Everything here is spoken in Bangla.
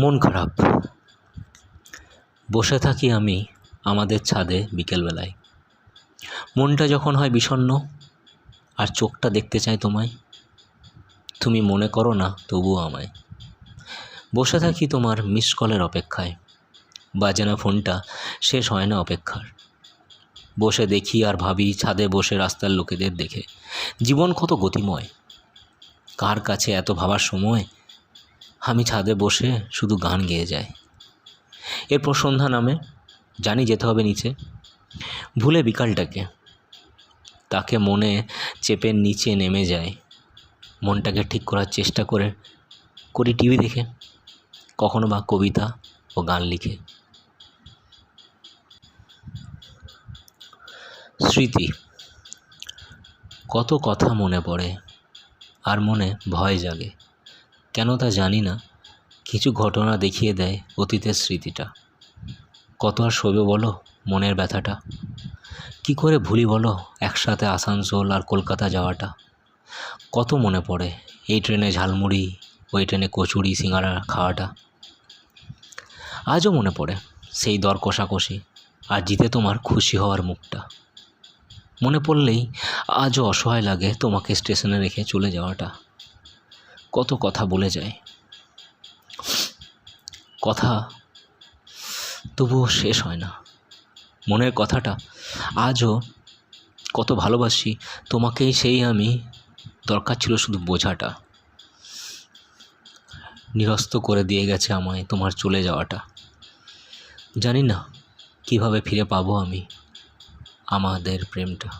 মন খারাপ। বসে থাকি আমি আমাদের ছাদে বিকেলবেলায়। মনটা যখন হয় বিষণ্ণ আর চোখটা দেখতে চায় তোমায়, তুমি মনে করো না তবুও আমায়। বসে থাকি তোমার মিস কলের অপেক্ষায়, বাজে না ফোনটা, শেষ হয় না অপেক্ষার। বসে দেখি আর ভাবি ছাদে বসে রাস্তার লোকেদের দেখে, জীবন কত গতিময়। কার কাছে এত ভাবার সময়, আমি ছাদে বসে শুধু গান গেয়ে যায়। এরপর সন্ধ্যা নামে, জানি যেতে হবে নিচে, ভুলে বিকালটাকে তাকে মনে চেপে নিচে নেমে যায়। মনটাকে ঠিক করার চেষ্টা করি টিভি দেখে, কখনো বা কবিতা ও গান লিখে। স্মৃতি, কত কথা মনে পড়ে আর মনে ভয় জাগে। কেন তা জানি না, কিছু ঘটনা দেখিয়ে দেয় অতীতের স্মৃতিটা। কত আর সইবে বলো মনের ব্যথাটা, কি করে ভুলি বলো একসাথে আসানসোল আর কলকাতা যাওয়াটা। কত মনে পড়ে এই ট্রেনে ঝালমুড়ি, ওই ট্রেনে কচুরি সিঙ্গারা খাওয়াটা। আজও মনে পড়ে সেই দর কষাকষি আর জিতে তোমার খুশি হওয়ার মুখটা। মনে পড়লেই আজও অসহায় লাগে তোমাকে স্টেশনে রেখে চলে যাওয়াটা। কত কথা বলে যায়, কথা তবুও শেষ হয় না। মনের কথাটা আজও কত ভালোবাসি তোমাকেই, সেই আমি, দরকার ছিল শুধু বোঝাটা। নিরস্ত করে দিয়ে গেছে আমায় তোমার চলে যাওয়াটা। জানি না কিভাবে ফিরে পাবো আমি আমাদের প্রেমটা।